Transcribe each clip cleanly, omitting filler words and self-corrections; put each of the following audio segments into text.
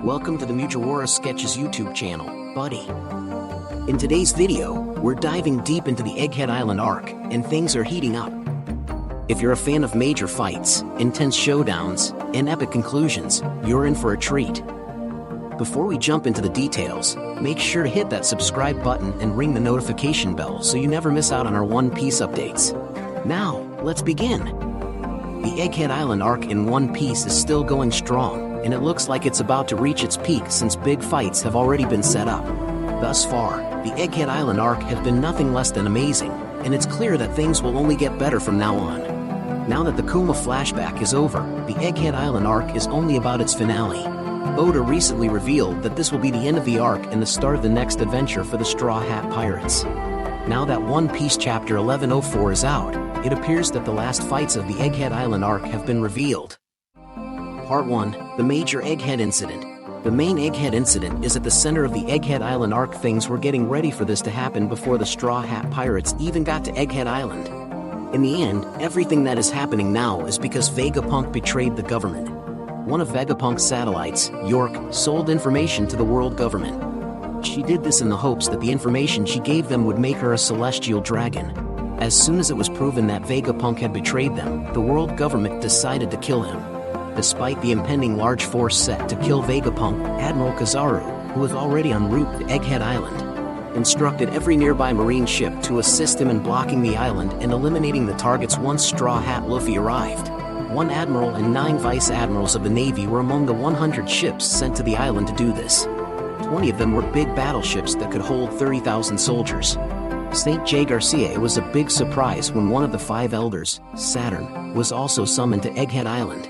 Welcome to the Mugiwara Sketches YouTube channel, buddy. In today's video, we're diving deep into the Egghead Island Arc, and things are heating up. If you're a fan of major fights, intense showdowns, and epic conclusions, you're in for a treat. Before we jump into the details, make sure to hit that subscribe button and ring the notification bell so you never miss out on our One Piece updates. Now, let's begin. The Egghead Island Arc in One Piece is still going strong, and it looks like it's about to reach its peak since big fights have already been set up. Thus far, the Egghead Island Arc has been nothing less than amazing, and it's clear that things will only get better from now on. Now that the Kuma flashback is over, the Egghead Island Arc is only about its finale. Oda recently revealed that this will be the end of the arc and the start of the next adventure for the Straw Hat Pirates. Now that One Piece Chapter 1104 is out, it appears that the last fights of the Egghead Island Arc have been revealed. Part 1, the Major Egghead Incident. The main Egghead Incident is at the center of the Egghead Island Arc. Things were getting ready for this to happen before the Straw Hat Pirates even got to Egghead Island. In the end, everything that is happening now is because Vegapunk betrayed the government. One of Vegapunk's satellites, York, sold information to the world government. She did this in the hopes that the information she gave them would make her a celestial dragon. As soon as it was proven that Vegapunk had betrayed them, the world government decided to kill him. Despite the impending large force set to kill Vegapunk, Admiral Kizaru, who was already en route to Egghead Island, instructed every nearby marine ship to assist him in blocking the island and eliminating the targets once Straw Hat Luffy arrived. One admiral and 9 vice admirals of the Navy were among the 100 ships sent to the island to do this. 20 of them were big battleships that could hold 30,000 soldiers. St. J. Garcia was a big surprise when one of the 5 elders, Saturn, was also summoned to Egghead Island.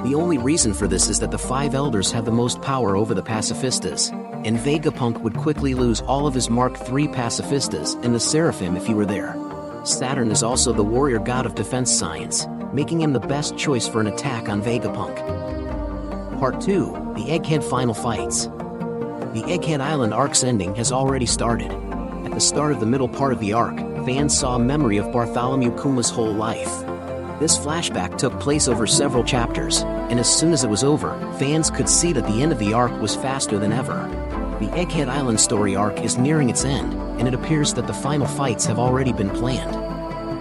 The only reason for this is that the 5 elders have the most power over the pacifistas, and Vegapunk would quickly lose all of his Mark III pacifistas and the Seraphim if he were there. Saturn is also the warrior god of defense science, making him the best choice for an attack on Vegapunk. Part 2, the Egghead Final Fights. The Egghead Island Arc's ending has already started. At the start of the middle part of the arc, fans saw a memory of Bartholomew Kuma's whole life. This flashback took place over several chapters, and as soon as it was over, fans could see that the end of the arc was faster than ever. The Egghead Island story arc is nearing its end, and it appears that the final fights have already been planned.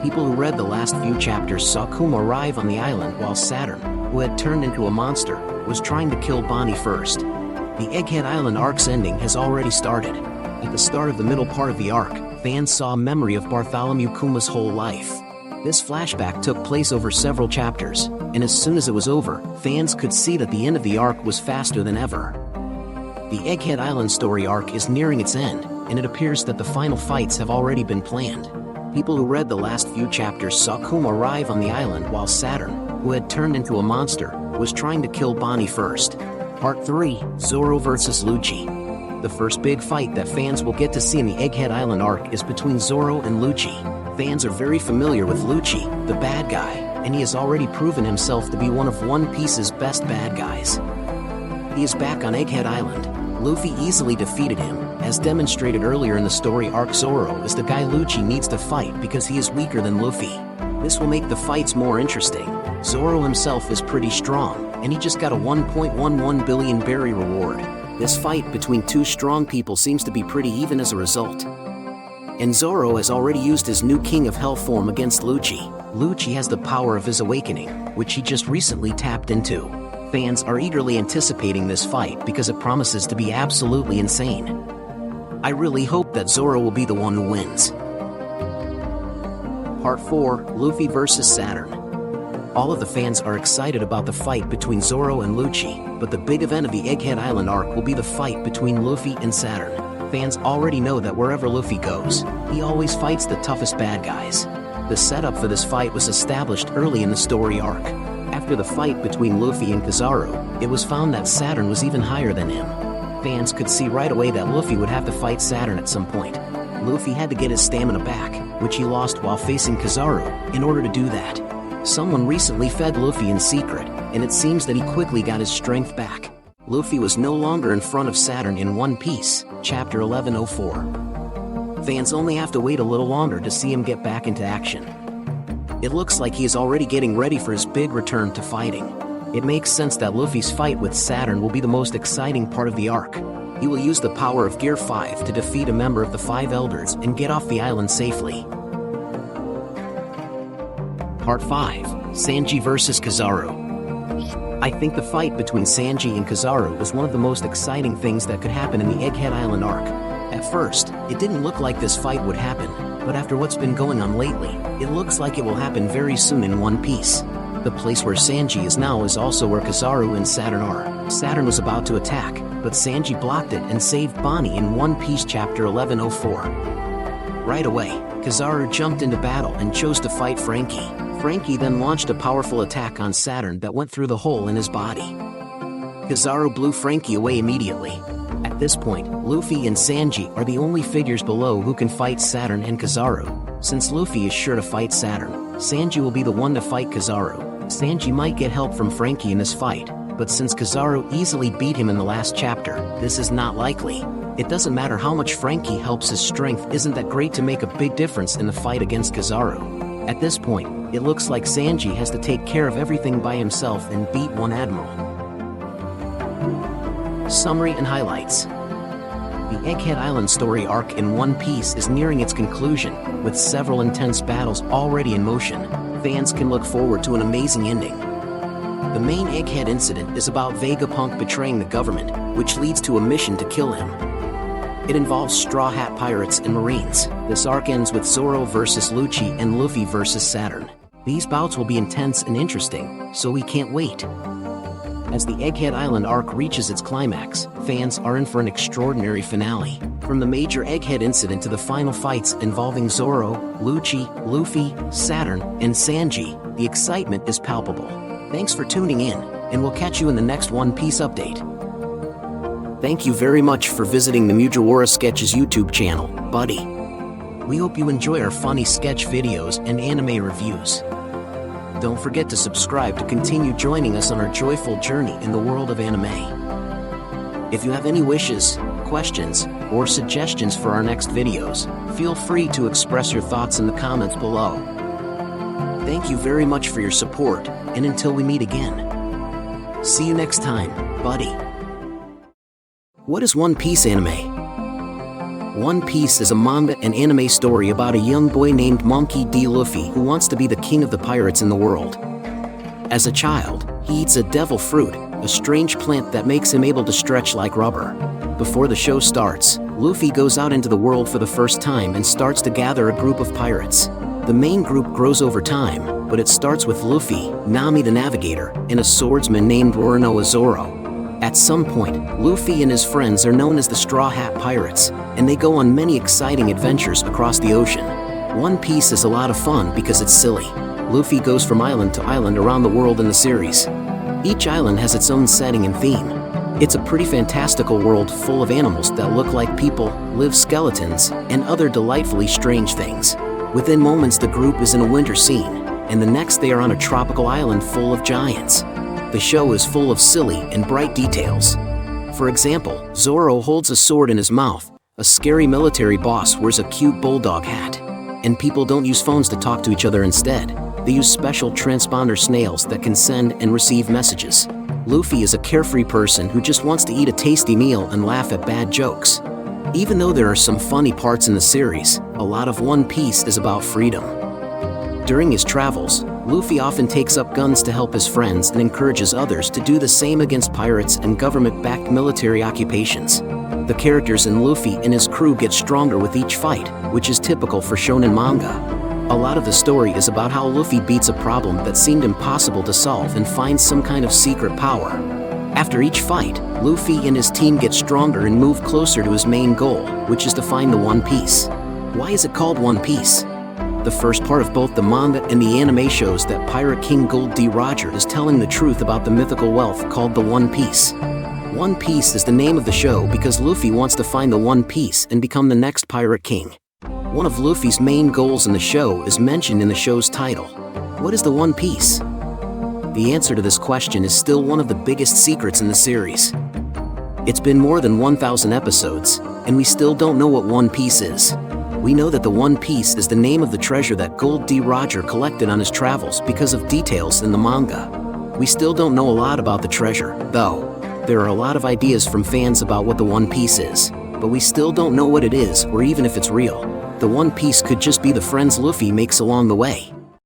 People who read the last few chapters saw Kuma arrive on the island while Saturn, who had turned into a monster, was trying to kill Bonnie first. The Egghead Island Arc's ending has already started. At the start of the middle part of the arc, fans saw a memory of Bartholomew Kuma's whole life. This flashback took place over several chapters, and as soon as it was over, fans could see that the end of the arc was faster than ever. The Egghead Island story arc is nearing its end, and it appears that the final fights have already been planned. People who read the last few chapters saw Kuma arrive on the island while Saturn, who had turned into a monster, was trying to kill Bonnie first. Part 3, Zoro vs. Lucci. The first big fight that fans will get to see in the Egghead Island Arc is between Zoro and Lucci. Fans are very familiar with Lucci, the bad guy, and he has already proven himself to be one of One Piece's best bad guys. He is back on Egghead Island. Luffy easily defeated him. As demonstrated earlier in the story arc, Zoro is the guy Lucci needs to fight because he is weaker than Luffy. This will make the fights more interesting. Zoro himself is pretty strong, and he just got a 1.11 billion berry reward. This fight between 2 strong people seems to be pretty even as a result. And Zoro has already used his new King of Hell form against Lucci. Lucci has the power of his awakening, which he just recently tapped into. Fans are eagerly anticipating this fight because it promises to be absolutely insane. I really hope that Zoro will be the one who wins. Part 4, Luffy vs. Saturn. All of the fans are excited about the fight between Zoro and Lucci, but the big event of the Egghead Island Arc will be the fight between Luffy and Saturn. Fans already know that wherever Luffy goes, he always fights the toughest bad guys. The setup for this fight was established early in the story arc. After the fight between Luffy and Kizaru, it was found that Saturn was even higher than him. Fans could see right away that Luffy would have to fight Saturn at some point. Luffy had to get his stamina back, which he lost while facing Kizaru. In order to do that, someone recently fed Luffy in secret, and it seems that he quickly got his strength back. Luffy was no longer in front of Saturn in One Piece, Chapter 1104. Fans only have to wait a little longer to see him get back into action. It looks like he is already getting ready for his big return to fighting. It makes sense that Luffy's fight with Saturn will be the most exciting part of the arc. He will use the power of Gear 5 to defeat a member of the Five Elders and get off the island safely. Part 5. Sanji vs. Kizaru. I think the fight between Sanji and Kizaru was one of the most exciting things that could happen in the Egghead Island Arc. At first, it didn't look like this fight would happen, but after what's been going on lately, it looks like it will happen very soon in One Piece. The place where Sanji is now is also where Kizaru and Saturn are. Saturn was about to attack, but Sanji blocked it and saved Bonnie in One Piece chapter 1104. Right away, Kizaru jumped into battle and chose to fight Frankie. Frankie then launched a powerful attack on Saturn that went through the hole in his body. Kizaru blew Frankie away immediately. At this point, Luffy and Sanji are the only figures below who can fight Saturn and Kizaru. Since Luffy is sure to fight Saturn, Sanji will be the one to fight Kizaru. Sanji might get help from Frankie in this fight, but since Kizaru easily beat him in the last chapter, this is not likely. It doesn't matter how much Frankie helps, his strength isn't that great to make a big difference in the fight against Kizaru. At this point, it looks like Sanji has to take care of everything by himself and beat one admiral. Summary and highlights. The Egghead Island story arc in One Piece is nearing its conclusion, with several intense battles already in motion. Fans can look forward to an amazing ending. The main Egghead incident is about Vegapunk betraying the government, which leads to a mission to kill him. It involves Straw Hat Pirates and Marines. This arc ends with Zoro versus Lucci and Luffy versus Saturn. These bouts will be intense and interesting, so we can't wait. As the Egghead Island arc reaches its climax, fans are in for an extraordinary finale. From the major Egghead incident to the final fights involving Zoro, Lucci, Luffy, Saturn, and Sanji, the excitement is palpable. Thanks for tuning in, and we'll catch you in the next One Piece update. Thank you very much for visiting the Mugiwara Sketches YouTube channel, buddy. We hope you enjoy our funny sketch videos and anime reviews. Don't forget to subscribe to continue joining us on our joyful journey in the world of anime. If you have any wishes, questions, or suggestions for our next videos, feel free to express your thoughts in the comments below. Thank you very much for your support, and until we meet again. See you next time, buddy. What is One Piece anime? One Piece is a manga and anime story about a young boy named Monkey D. Luffy who wants to be the king of the pirates in the world. As a child, he eats a devil fruit, a strange plant that makes him able to stretch like rubber. Before the show starts, Luffy goes out into the world for the first time and starts to gather a group of pirates. The main group grows over time, but it starts with Luffy, Nami the Navigator, and a swordsman named Roronoa Zoro. At some point, Luffy and his friends are known as the Straw Hat Pirates, and they go on many exciting adventures across the ocean. One Piece is a lot of fun because it's silly. Luffy goes from island to island around the world in the series. Each island has its own setting and theme. It's a pretty fantastical world full of animals that look like people, live skeletons, and other delightfully strange things. Within moments the group is in a winter scene, and the next they are on a tropical island full of giants. The show is full of silly and bright details. For example, Zoro holds a sword in his mouth, a scary military boss wears a cute bulldog hat, and people don't use phones to talk to each other instead. They use special transponder snails that can send and receive messages. Luffy is a carefree person who just wants to eat a tasty meal and laugh at bad jokes. Even though there are some funny parts in the series, a lot of One Piece is about freedom. During his travels, Luffy often takes up guns to help his friends and encourages others to do the same against pirates and government-backed military occupations. The characters in Luffy and his crew get stronger with each fight, which is typical for shonen manga. A lot of the story is about how Luffy beats a problem that seemed impossible to solve and finds some kind of secret power. After each fight, Luffy and his team get stronger and move closer to his main goal, which is to find the One Piece. Why is it called One Piece? The first part of both the manga and the anime shows that Pirate King Gold D. Roger is telling the truth about the mythical wealth called the One Piece. One Piece is the name of the show because Luffy wants to find the One Piece and become the next Pirate King. One of Luffy's main goals in the show is mentioned in the show's title. What is the One Piece? The answer to this question is still one of the biggest secrets in the series. It's been more than 1,000 episodes, and we still don't know what One Piece is. We know that the One Piece is the name of the treasure that Gold D. Roger collected on his travels because of details in the manga. We still don't know a lot about the treasure, though. There are a lot of ideas from fans about what the One Piece is, but we still don't know what it is or even if it's real. The One Piece could just be the friends Luffy makes along the way.